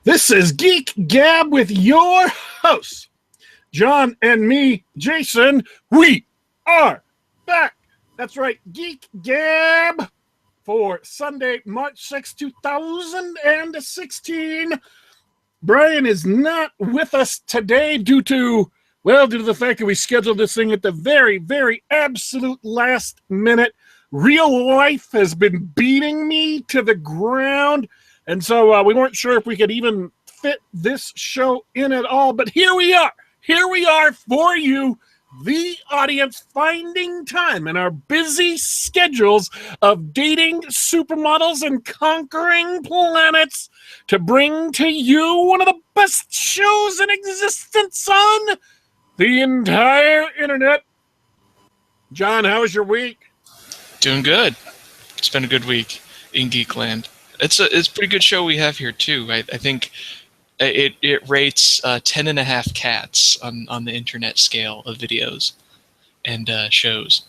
This is Geek Gab with your hosts, John and me, Jasyn. We are back. That's right, Geek Gab for Sunday, March 6, 2016. Brian is not with us today due to the fact that we scheduled this thing at the very, very absolute last minute. Real life has been beating me to the ground. And so we weren't sure if we could even fit this show in at all. But here we are. Here we are for you, the audience, finding time in our busy schedules of dating supermodels and conquering planets to bring to you one of the best shows in existence on the entire internet. John, how was your week? Doing good. It's been a good week in Geekland. It's a pretty good show we have here too. I think it rates 10.5 cats on the internet scale of videos and shows.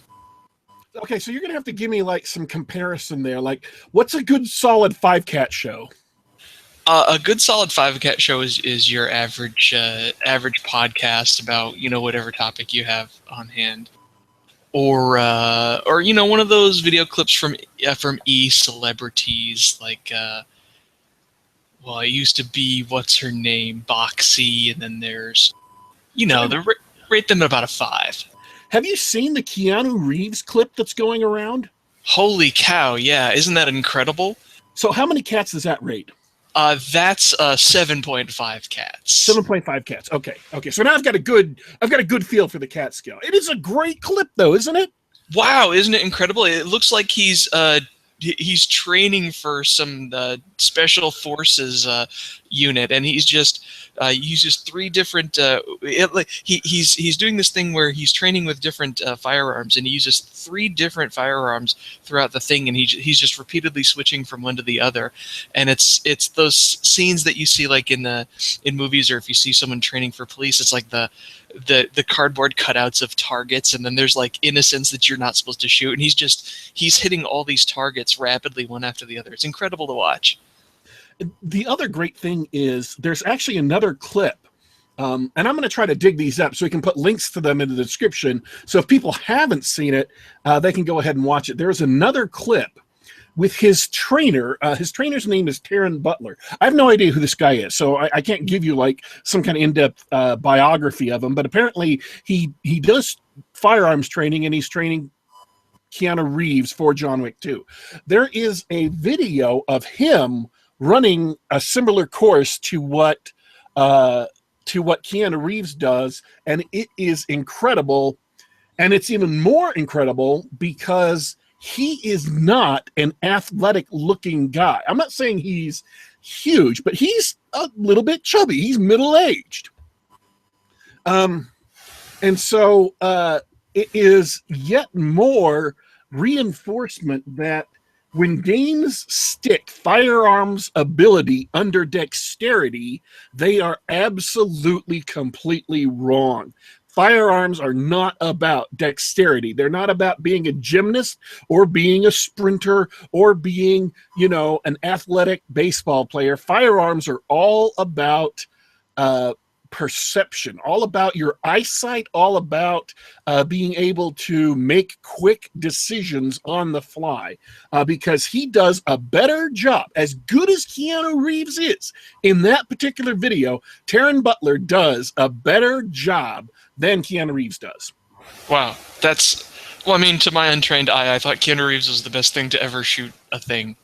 Okay, so you're gonna have to give me like some comparison there. Like, what's a good solid 5-cat show? A good solid 5-cat show is your average podcast about whatever topic you have on hand. Or one of those video clips from e-celebrities like it used to be what's her name, Boxy, and then there's they rate them at about a 5. Have you seen the Keanu Reeves clip that's going around? Holy cow! Yeah, isn't that incredible? So how many cats does that rate? That's 7.5 cats. 7.5 cats. Okay. So now I've got a good feel for the cat scale. It is a great clip, though, isn't it? Wow, isn't it incredible? It looks like he's training for some special forces unit, and he's just uses 3 different. He's doing this thing where he's training with different firearms, and he uses 3 different firearms throughout the thing, and he's just repeatedly switching from one to the other, and it's those scenes that you see like in movies, or if you see someone training for police, it's like the cardboard cutouts of targets, and then there's like innocents that you're not supposed to shoot, and he's hitting all these targets rapidly one after the other. It's incredible to watch. The other great thing is there's actually another clip, and I'm going to try to dig these up so we can put links to them in the description. So if people haven't seen it, they can go ahead and watch it. There's another clip with his trainer. His trainer's name is Taran Butler. I have no idea who this guy is, so I can't give you like some kind of in-depth biography of him. But apparently he does firearms training, and he's training Keanu Reeves for John Wick 2. There is a video of him running a similar course to what Keanu Reeves does, and it is incredible. And it's even more incredible because he is not an athletic-looking guy. I'm not saying he's huge, but he's a little bit chubby. He's middle-aged. And so it is yet more reinforcement that when games stick firearms ability under dexterity, they are absolutely, completely wrong. Firearms are not about dexterity. They're not about being a gymnast or being a sprinter or being, an athletic baseball player. Firearms are all about perception, all about your eyesight, all about being able to make quick decisions on the fly, because he does a better job. As good as Keanu Reeves is in that particular video, Taran Butler does a better job than Keanu Reeves does. Wow, to my untrained eye, I thought Keanu Reeves was the best thing to ever shoot a thing.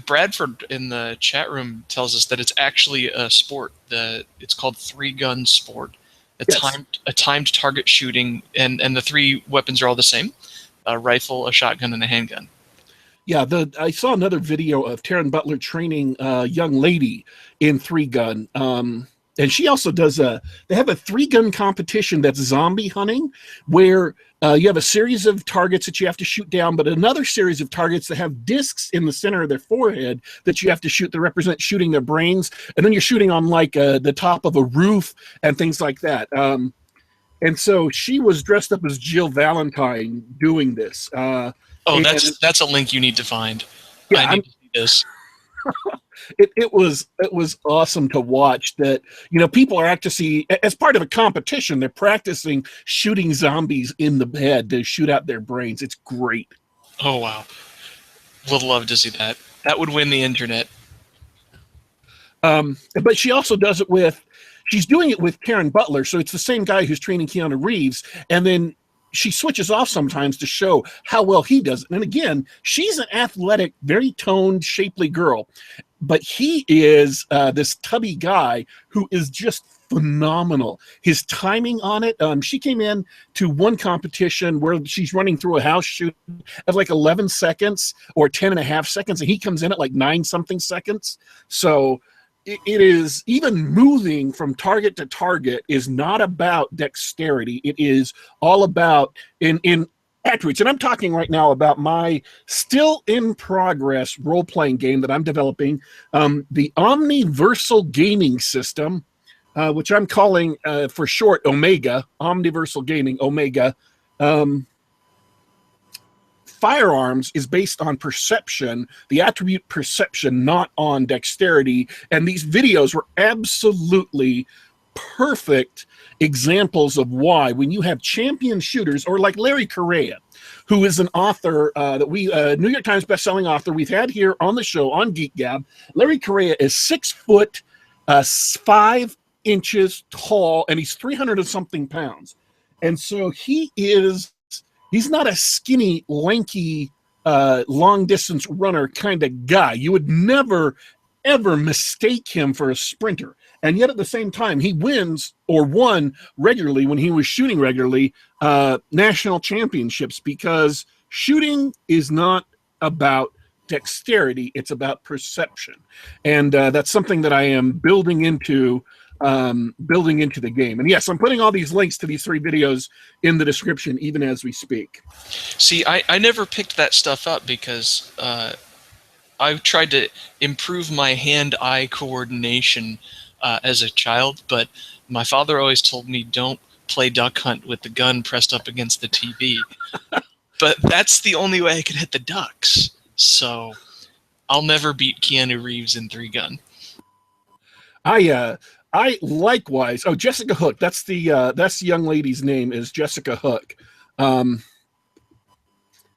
Bradford in the chat room tells us that it's actually a sport. It's called 3-gun sport. Yes. A timed target shooting, and the 3 weapons are all the same: a rifle, a shotgun, and a handgun. Yeah, I saw another video of Taran Butler training a young lady in 3-gun. And she also does they have a 3-gun competition that's zombie hunting, where you have a series of targets that you have to shoot down, but another series of targets that have discs in the center of their forehead that you have to shoot that represent shooting their brains. And then you're shooting on like the top of a roof and things like that. And so she was dressed up as Jill Valentine doing this. That's a link you need to find. Yeah, this. It was awesome to watch that. People are actually, as part of a competition, they're practicing shooting zombies in the head to shoot out their brains. It's great. Oh wow, would love to see that. That would win the internet. But she also does it with, she's doing it with Taran Butler, so it's the same guy who's training Keanu Reeves, and then she switches off sometimes to show how well he does it. And again, she's an athletic, very toned, shapely girl, but he is this tubby guy who is just phenomenal. His timing on it. She came in to one competition where she's running through a house shoot at like 11 seconds or 10 and a half seconds, and he comes in at like 9 something seconds. So it is, even moving from target to target is not about dexterity. It is all about in attributes. And I'm talking right now about my still in progress role-playing game that I'm developing, the Omniversal Gaming System, which I'm calling for short Omega, Omniversal Gaming, Omega. Firearms is based on perception, the attribute perception, not on dexterity. And these videos were absolutely perfect examples of why, when you have champion shooters, or like Larry Correia, who is an author that we, New York Times bestselling author, we've had here on the show on Geek Gab. Larry Correia is 6 foot 5 inches tall, and he's 300 and something pounds. And so he's not a skinny, lanky, long-distance runner kind of guy. You would never, ever mistake him for a sprinter. And yet at the same time, he wins, or won regularly when he was shooting regularly, national championships, because shooting is not about dexterity. It's about perception. And that's something that I am building into the game. And yes, I'm putting all these links to these 3 videos in the description even as we speak. See, I never picked that stuff up because I tried to improve my hand-eye coordination as a child, but my father always told me don't play duck hunt with the gun pressed up against the TV. But that's the only way I could hit the ducks. So I'll never beat Keanu Reeves in 3-gun. I likewise. Oh, Jessica Hook. That's the young lady's name, is Jessica Hook,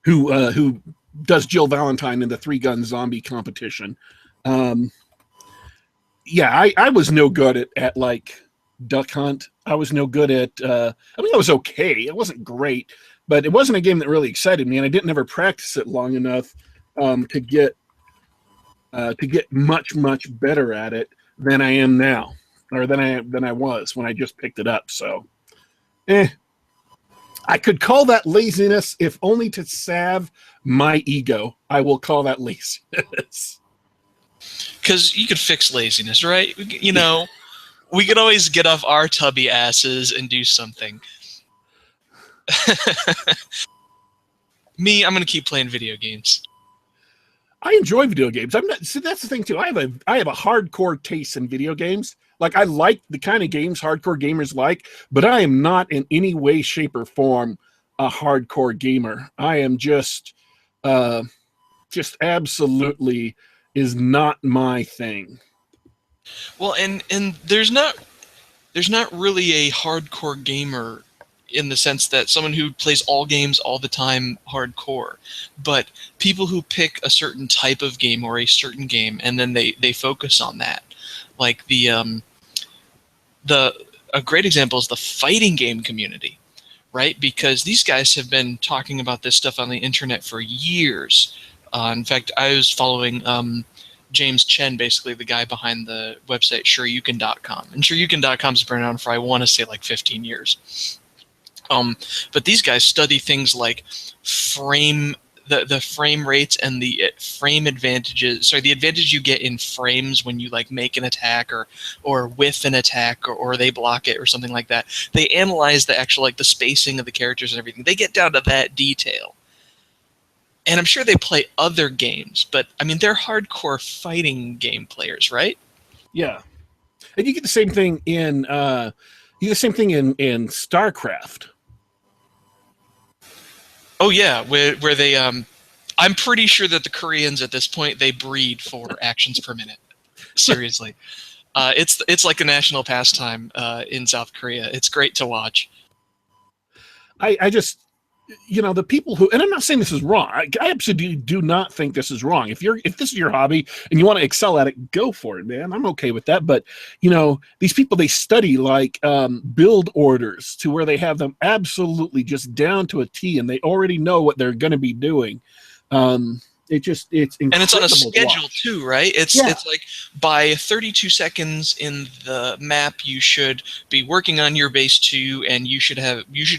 who does Jill Valentine in the 3-gun zombie competition. Yeah, I was no good at like duck hunt. I was no good at. I mean, I was okay. It wasn't great, but it wasn't a game that really excited me, and I didn't ever practice it long enough to get much better at it than I am now, or than I was when I just picked it up. So, I could call that laziness, if only to salve my ego. I will call that laziness. Because you could fix laziness, right? You know, we could always get off our tubby asses and do something. Me, I'm going to keep playing video games. I enjoy video games. I'm not. See, that's the thing too. I have a hardcore taste in video games. Like, I like the kind of games hardcore gamers like, but I am not in any way, shape, or form a hardcore gamer. I am just absolutely is not my thing. Well, and there's not really a hardcore gamer in the sense that someone who plays all games all the time hardcore, but people who pick a certain type of game or a certain game and then they focus on that. Like a great example is the fighting game community, right? Because these guys have been talking about this stuff on the internet for years. In fact, I was following James Chen, basically the guy behind the website SureYouCan.com. And SureYouCan.com's been around for, I want to say, like 15 years. But these guys study things like the frame rates and the frame advantages. Sorry, the advantage you get in frames when you like make an attack or whiff an attack or they block it or something like that. They analyze the actual, like, the spacing of the characters and everything. They get down to that detail. And I'm sure they play other games, but I mean, they're hardcore fighting game players, right? Yeah, and you get the same thing in StarCraft. Oh yeah, where they I'm pretty sure that the Koreans at this point, they breed for actions per minute. Seriously. It's like a national pastime in South Korea. It's great to watch. I just, the people who, and I'm not saying this is wrong. I absolutely do not think this is wrong. If this is your hobby and you want to excel at it, go for it, man. I'm okay with that. But these people, they study like build orders to where they have them absolutely just down to a T, and they already know what they're going to be doing. It's incredible, and it's on a schedule too, right? It's Yeah. It's like by 32 seconds in the map, you should be working on your base 2, and you should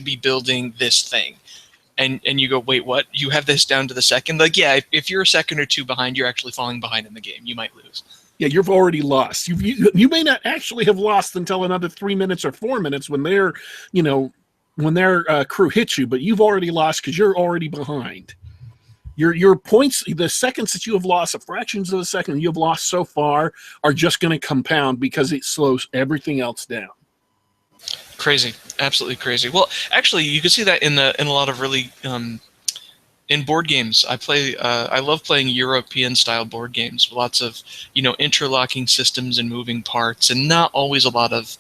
be building this thing. And you go, wait, what? You have this down to the second? Like, yeah, if you're a second or two behind, you're actually falling behind in the game. You might lose. Yeah, you've already lost. You may not actually have lost until another 3 minutes or 4 minutes when their crew hits you, but you've already lost because you're already behind. Your points, the seconds that you have lost, the fractions of a second you've lost so far, are just going to compound because it slows everything else down. Crazy, absolutely crazy. Well, actually, you can see that in a lot of really in board games. I love playing European style board games with lots of interlocking systems and moving parts, and not always a lot of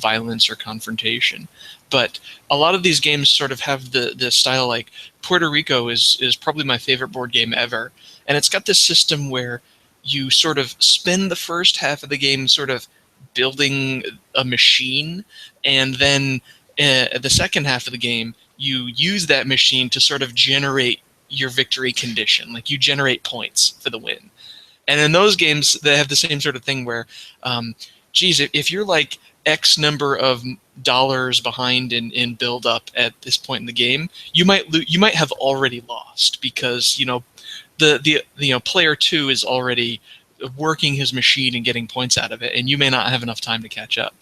violence or confrontation. But a lot of these games sort of have the style. Like Puerto Rico is probably my favorite board game ever, and it's got this system where you sort of spend the first half of the game sort of building a machine, and then the second half of the game you use that machine to sort of generate your victory condition. Like you generate points for the win. And in those games, they have the same sort of thing where, if you're like X number of dollars behind in build up at this point in the game, you might have already lost because the player 2 is already working his machine and getting points out of it, and you may not have enough time to catch up.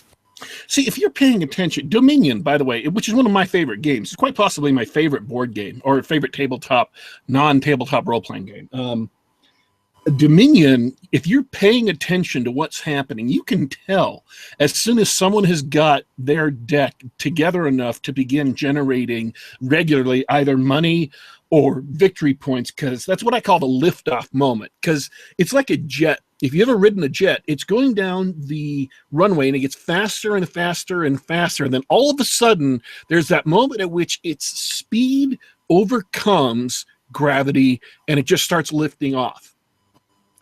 See, if you're paying attention, Dominion, by the way, which is one of my favorite games, it's quite possibly my favorite board game or favorite non-tabletop role-playing game. Dominion, if you're paying attention to what's happening, you can tell as soon as someone has got their deck together enough to begin generating regularly either money or victory points, because that's what I call the liftoff moment, because it's like a jet. If you've ever ridden a jet, it's going down the runway and it gets faster and faster and faster. And then all of a sudden, there's that moment at which its speed overcomes gravity and it just starts lifting off.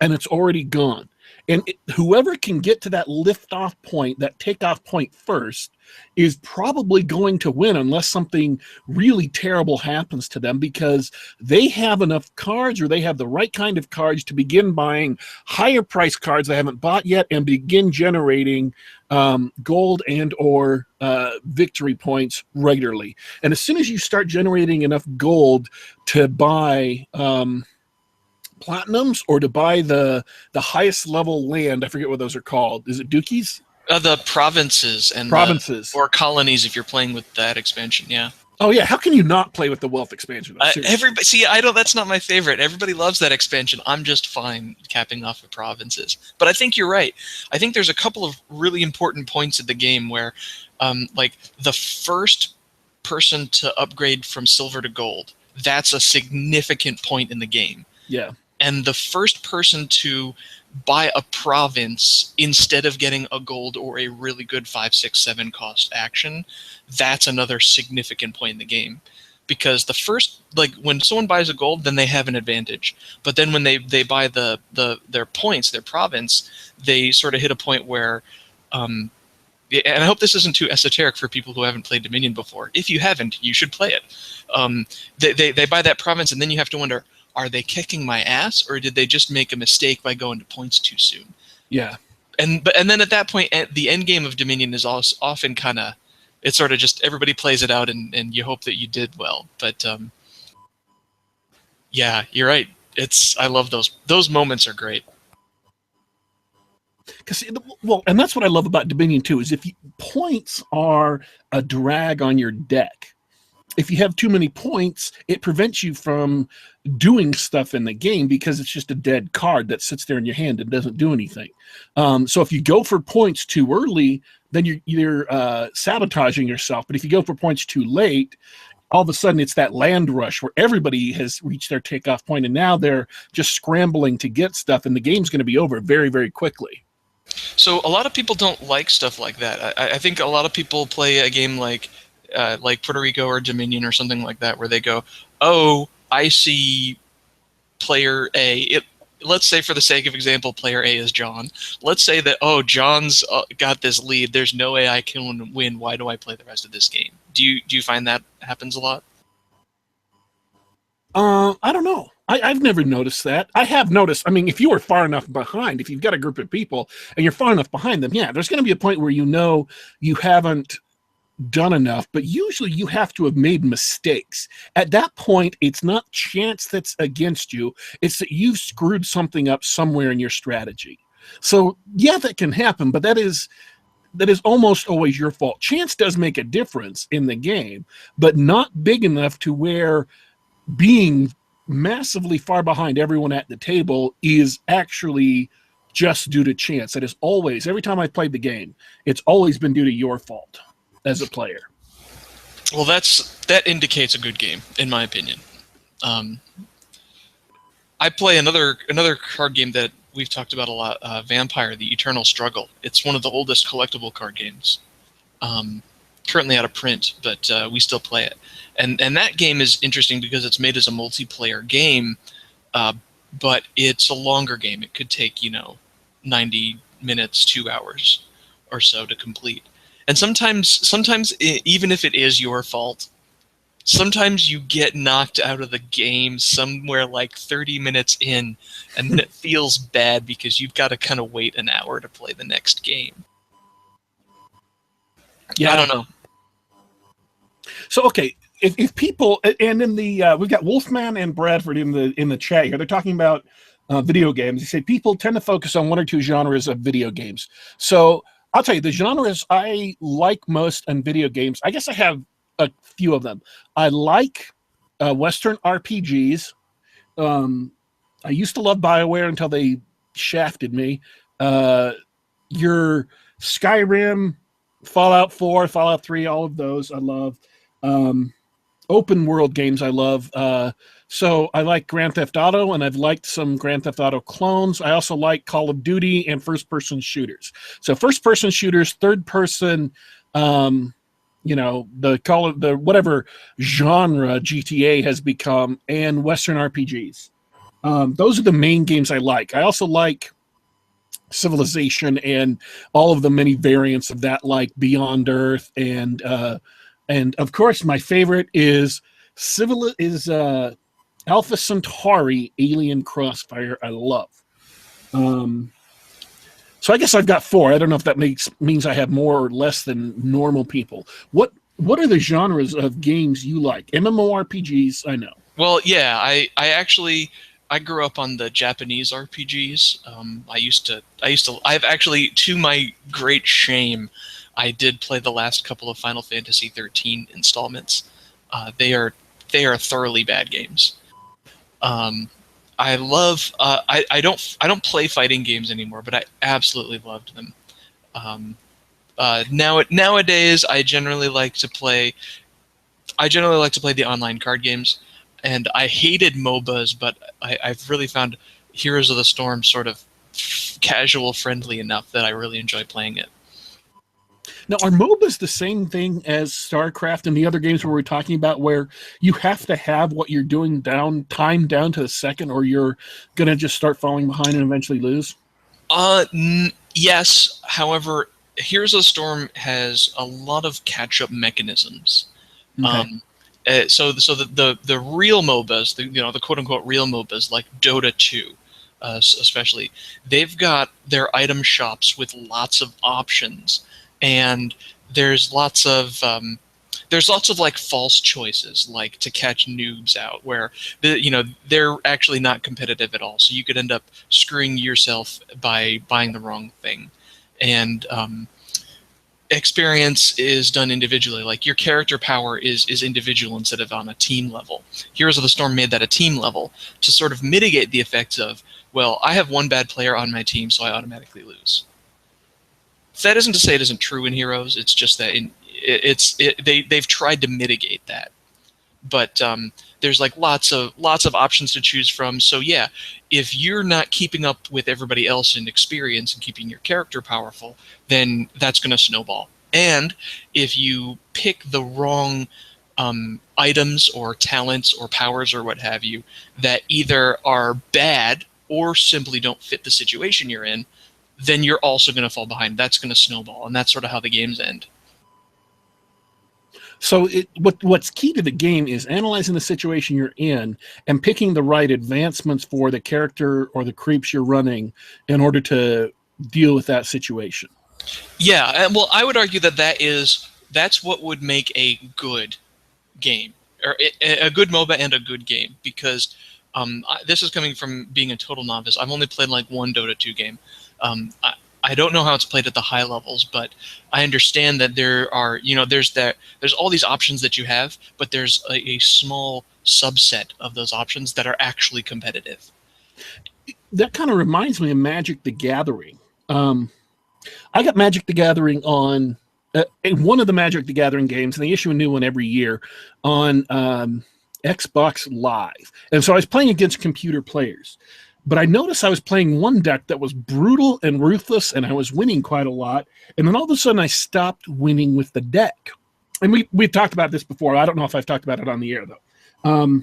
And it's already gone. And whoever can get to that liftoff point, that takeoff point first, is probably going to win unless something really terrible happens to them, because they have enough cards, or they have the right kind of cards to begin buying higher price cards they haven't bought yet and begin generating gold and or victory points regularly. And as soon as you start generating enough gold to buy platinums or to buy the highest level land, I forget what those are called. Is it dukies? The provinces and or colonies if you're playing with that expansion. Yeah. Oh yeah. How can you not play with the wealth expansion? Everybody, see, that's not my favorite. Everybody loves that expansion. I'm just fine capping off the provinces. But I think you're right. I think there's a couple of really important points of the game where, like the first person to upgrade from silver to gold, that's a significant point in the game. Yeah. And the first person to buy a province instead of getting a gold or a really good 5, 6, 7 cost action, that's another significant point in the game. Because the first, like when someone buys a gold, then they have an advantage. But then when they buy their points, their province, they sort of hit a point where, and I hope this isn't too esoteric for people who haven't played Dominion before. If you haven't, you should play it. They buy that province, and then you have to wonder, are they kicking my ass, or did they just make a mistake by going to points too soon? Yeah. And then at that point, the end game of Dominion is also often kind of, it's sort of just everybody plays it out and you hope that you did well. But yeah, you're right. I love those moments are great. And that's what I love about Dominion too, is if points are a drag on your deck. If you have too many points, it prevents you from doing stuff in the game because it's just a dead card that sits there in your hand and doesn't do anything. So if you go for points too early, then you're sabotaging yourself. But if you go for points too late, all of a sudden it's that land rush where everybody has reached their takeoff point, and now they're just scrambling to get stuff, and the game's going to be over very, very quickly. So a lot of people don't like stuff like that. I think a lot of people play a game like Puerto Rico or Dominion or something like that, where they go, "Oh, I see player A." Let's say, for the sake of example, player A is John. Let's say that, oh, John's got this lead. There's no way I can win. Why do I play the rest of this game? Do you find that happens a lot? I don't know. I've never noticed that. I have noticed. I mean, if you are far enough behind, if you've got a group of people and you're far enough behind them, yeah, there's going to be a point where you know you haven't done enough, but usually you have to have made mistakes. At that point, it's not chance that's against you. It's that you've screwed something up somewhere in your strategy. So yeah, that can happen, but that is almost always your fault. Chance does make a difference in the game, but not big enough to where being massively far behind everyone at the table is actually just due to chance. That is always, every time I've played the game, it's always been due to your fault as a player. Well, that indicates a good game, in my opinion. I play another card game that we've talked about a lot, Vampire: The Eternal Struggle. It's one of the oldest collectible card games. Currently out of print, but we still play it. And that game is interesting because it's made as a multiplayer game, but it's a longer game. It could take 90 minutes, 2 hours or so to complete. And sometimes even if it is your fault, sometimes you get knocked out of the game somewhere like 30 minutes in, and then it feels bad because you've got to kind of wait an hour to play the next game. Yeah, I don't know. So okay, if people, and in the we've got Wolfman and Bradford in the chat here, they're talking about video games. They say people tend to focus on one or two genres of video games. So I'll tell you, the genres I like most in video games, I guess I have a few of them. I like Western RPGs. I used to love BioWare until they shafted me. Your Skyrim, Fallout 4, Fallout 3, all of those I love. Open world games I love. So I like Grand Theft Auto, and I've liked some Grand Theft Auto clones. I also like Call of Duty and first-person shooters. So first-person shooters, third-person, the whatever genre GTA has become, and Western RPGs. Those are the main games I like. I also like Civilization and all of the many variants of that, like Beyond Earth, and of course my favorite is Alpha Centauri Alien Crossfire. I love. So I guess I've got 4. I don't know if that means I have more or less than normal people. What are the genres of games you like? MMORPGs, I know. Well, yeah, I grew up on the Japanese RPGs. I've actually, to my great shame, I did play the last couple of Final Fantasy 13 installments. They are thoroughly bad games. I love. I don't play fighting games anymore, but I absolutely loved them. Nowadays, I generally like to play the online card games, and I hated MOBAs, but I've really found Heroes of the Storm sort of casual friendly enough that I really enjoy playing it. Now, are MOBAs the same thing as StarCraft and the other games where we're talking about, where you have to have what you're doing timed down to the second, or you're going to just start falling behind and eventually lose? Yes. However, Heroes of the Storm has a lot of catch-up mechanisms. Okay. So the real MOBAs, the quote-unquote real MOBAs, like Dota 2, especially, they've got their item shops with lots of options. And there's lots of like false choices, like to catch noobs out, where they're actually not competitive at all. So you could end up screwing yourself by buying the wrong thing. And experience is done individually. Like your character power is individual instead of on a team level. Heroes of the Storm made that a team level to sort of mitigate the effects of, well, I have one bad player on my team, so I automatically lose. That isn't to say it isn't true in Heroes. It's just that they've tried to mitigate that. but there's like lots of options to choose from. So yeah, if you're not keeping up with everybody else in experience and keeping your character powerful, then that's going to snowball. And if you pick the wrong items or talents or powers or what have you that either are bad or simply don't fit the situation you're in, then you're also going to fall behind. That's going to snowball, and that's sort of how the games end. So what's key to the game is analyzing the situation you're in and picking the right advancements for the character or the creeps you're running in order to deal with that situation. Yeah, well, I would argue that that's what would make a good game, or a good MOBA and a good game, because this is coming from being a total novice. I've only played like one Dota 2 game. I don't know how it's played at the high levels, but I understand that there are, there's all these options that you have, but there's a small subset of those options that are actually competitive. That kind of reminds me of Magic the Gathering. I got Magic the Gathering on one of the Magic the Gathering games, and they issue a new one every year on Xbox Live. And so I was playing against computer players. But I noticed I was playing one deck that was brutal and ruthless, and I was winning quite a lot. And then all of a sudden, I stopped winning with the deck. And we've talked about this before. I don't know if I've talked about it on the air, though.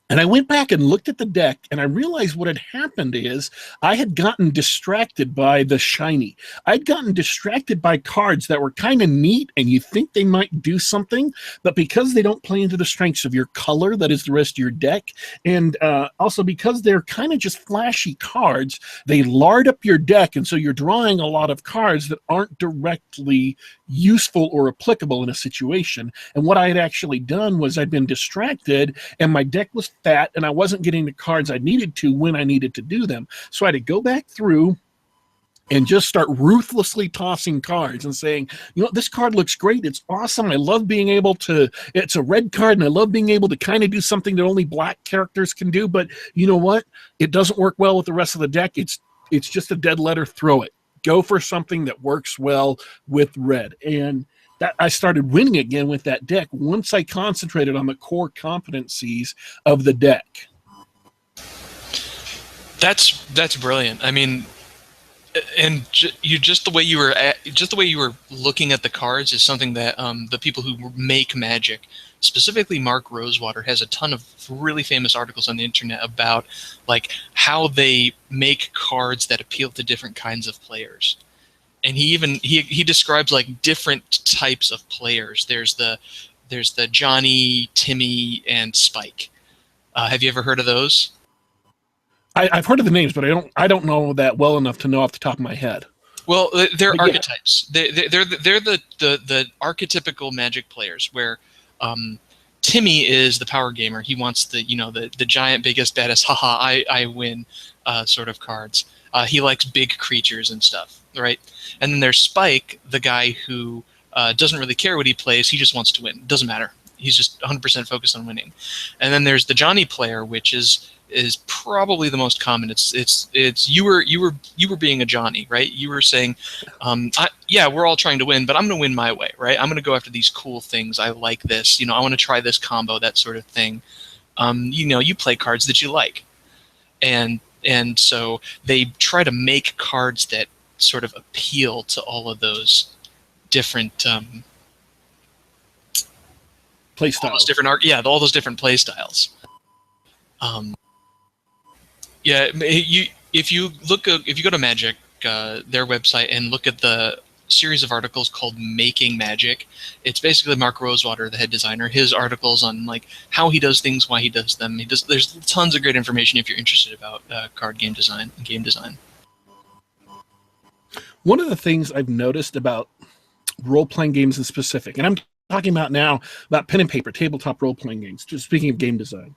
And I went back and looked at the deck, and I realized what had happened is I had gotten distracted by the shiny. I'd gotten distracted by cards that were kind of neat, and you think they might do something, but because they don't play into the strengths of your color, that is the rest of your deck, and also because they're kind of just flashy cards, they lard up your deck, and so you're drawing a lot of cards that aren't directly useful or applicable in a situation. And what I had actually done was I'd been distracted, and my deck was fat, and I wasn't getting the cards I needed to when I needed to do them. So I had to go back through and just start ruthlessly tossing cards and saying, this card looks great. It's awesome. I love being able to, it's a red card, and I love being able to kind of do something that only black characters can do. But you know what? It doesn't work well with the rest of the deck. It's just a dead letter. Throw it. Go for something that works well with red. And that I started winning again with that deck once I concentrated on the core competencies of the deck. That's brilliant. I mean, and just the way you were looking at the cards is something that the people who make Magic, specifically Mark Rosewater, has a ton of really famous articles on the internet about like how they make cards that appeal to different kinds of players. And he describes like different types of players. There's the Johnny, Timmy, and Spike. Have you ever heard of those? I've heard of the names, but I don't know that well enough to know off the top of my head. Well, they're archetypes. They're the archetypical Magic players where Timmy is the power gamer. He wants the giant, biggest, baddest, haha, I win sort of cards. He likes big creatures and stuff, right? And then there's Spike, the guy who doesn't really care what he plays. He just wants to win. Doesn't matter. He's just 100% focused on winning. And then there's the Johnny player, which is probably the most common. It's you were being a Johnny, right? You were saying, we're all trying to win, but I'm going to win my way, right? I'm going to go after these cool things. I like this. I want to try this combo, that sort of thing. You play cards that you like, and so they try to make cards that sort of appeal to all of those different play styles. All those different play styles. If you go to Magic, their website, and look at the series of articles called Making Magic, it's basically Mark Rosewater, the head designer, his articles on like how he does things, why he does them. There's tons of great information if you're interested about card game design and game design. One of the things I've noticed about role-playing games in specific, and I'm talking about now about pen and paper, tabletop role-playing games, just speaking of game design,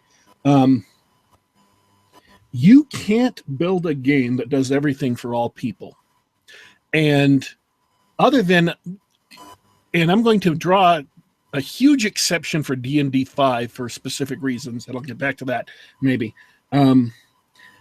you can't build a game that does everything for all people. And I'm going to draw a huge exception for D&D 5 for specific reasons, and I'll get back to that maybe.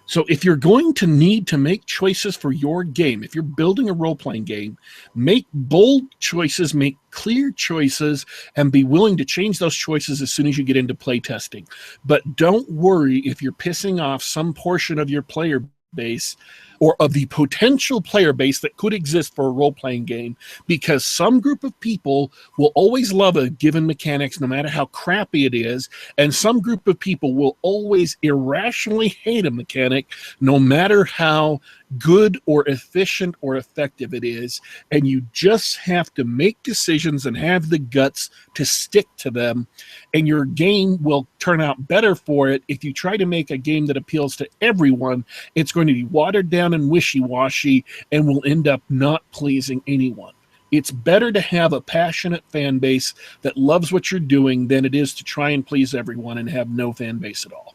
So if you're going to need to make choices for your game, if you're building a role-playing game, make bold choices, make clear choices, and be willing to change those choices as soon as you get into playtesting. But don't worry if you're pissing off some portion of your player base or of the potential player base that could exist for a role-playing game, because some group of people will always love a given mechanics no matter how crappy it is, and some group of people will always irrationally hate a mechanic no matter how good or efficient or effective it is, and you just have to make decisions and have the guts to stick to them, and your game will turn out better for it. If you try to make a game that appeals to everyone, it's going to be watered down and wishy-washy and will end up not pleasing anyone. It's better to have a passionate fan base that loves what you're doing than it is to try and please everyone and have no fan base at all.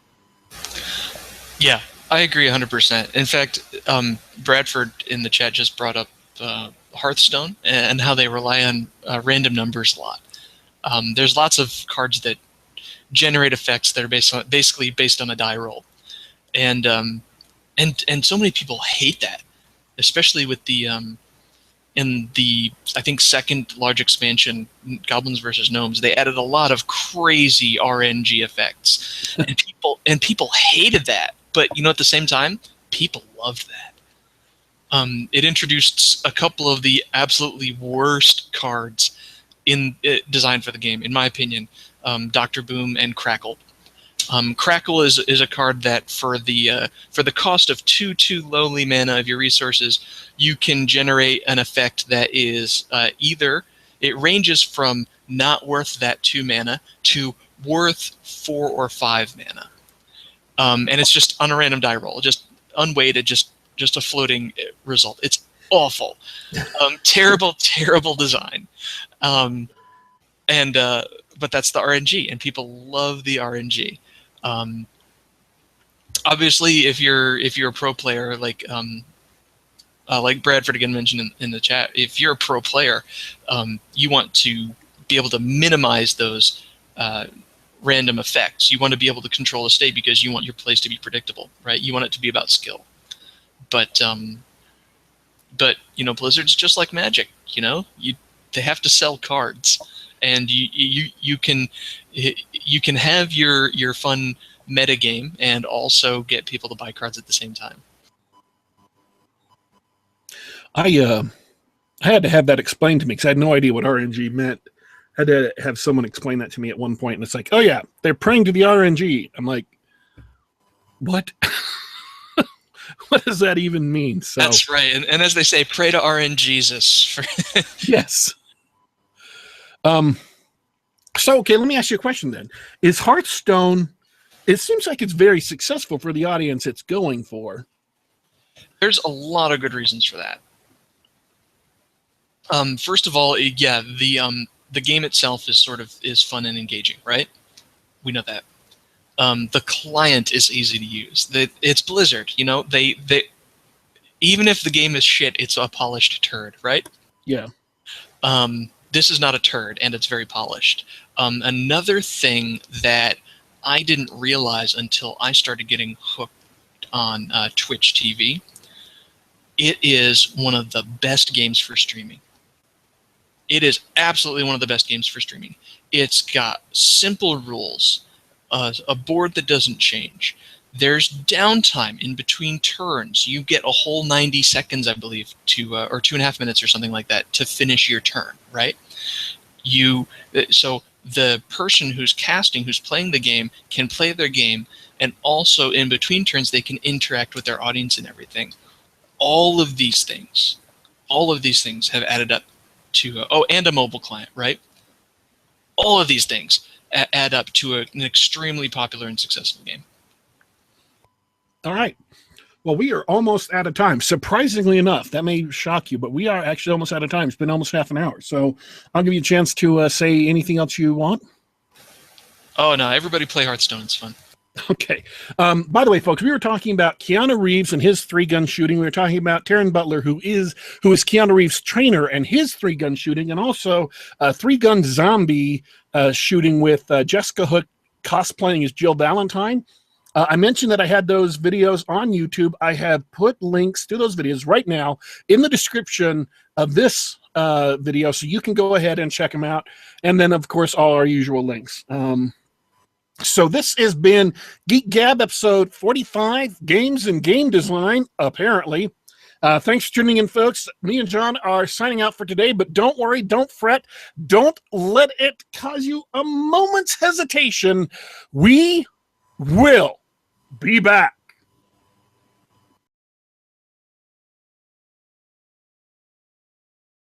Yeah, I agree 100%. In fact, Bradford in the chat just brought up Hearthstone and how they rely on random numbers a lot. There's lots of cards that generate effects that are basically based on a die roll, and so many people hate that, especially with the in the, I think, second large expansion, Goblins versus Gnomes. They added a lot of crazy RNG effects, and people hated that. But at the same time, people loved that. It introduced a couple of the absolutely worst cards designed for the game, in my opinion. Dr. Boom and Crackle. Crackle is a card that for the cost of two lowly mana of your resources, you can generate an effect that is either, it ranges from not worth that 2 mana to worth 4 or 5 mana. And it's just on a random die roll, just unweighted, just a floating result. It's awful. Terrible design. But that's the RNG, and people love the RNG. Obviously, if you're a pro player, like Bradford again mentioned in the chat, if you're a pro player, you want to be able to minimize those random effects. You want to be able to control a state because you want your plays to be predictable, right? You want it to be about skill. But Blizzard's just like Magic. They have to sell cards, and you can have your fun meta game and also get people to buy cards at the same time. I had to have that explained to me because I had no idea what RNG meant. I had to have someone explain that to me at one point, and it's like, oh yeah, they're praying to the RNG. I'm like, what? What does that even mean? So that's right, and as they say, pray to RNGesus. Yes. So okay, let me ask you a question then. Is Hearthstone? It seems like it's very successful for the audience it's going for. There's a lot of good reasons for that. First of all, yeah, the game itself is fun and engaging, right? We know that. The client is easy to use. It's Blizzard, they even if the game is shit, it's a polished turd, right? Yeah. This is not a turd, and it's very polished. Another thing that I didn't realize until I started getting hooked on Twitch TV, it is one of the best games for streaming. It is absolutely one of the best games for streaming. It's got simple rules, a board that doesn't change. There's downtime in between turns. You get a whole 90 seconds, I believe, or 2.5 minutes or something like that to finish your turn, right? So the person who's casting, who's playing the game, can play their game, and also in between turns they can interact with their audience and everything. All of these things have added up to and a mobile client, right? All of these things add up to an extremely popular and successful game. All right. Well, we are almost out of time. Surprisingly enough, that may shock you, but we are actually almost out of time. It's been almost half an hour. So I'll give you a chance to say anything else you want. Oh, no. Everybody play Hearthstone. It's fun. Okay. By the way, folks, we were talking about Keanu Reeves and his 3-gun shooting. We were talking about Taran Butler, who is Keanu Reeves' trainer, and his 3-gun shooting, and also a 3-gun zombie shooting with Jessica Hook cosplaying as Jill Valentine. I mentioned that I had those videos on YouTube. I have put links to those videos right now in the description of this video, so you can go ahead and check them out. And then, of course, all our usual links. So this has been Geek Gab episode 45, Games and Game Design, apparently. Thanks for tuning in, folks. Me and John are signing out for today, but don't worry, don't fret. Don't let it cause you a moment's hesitation. We will be back.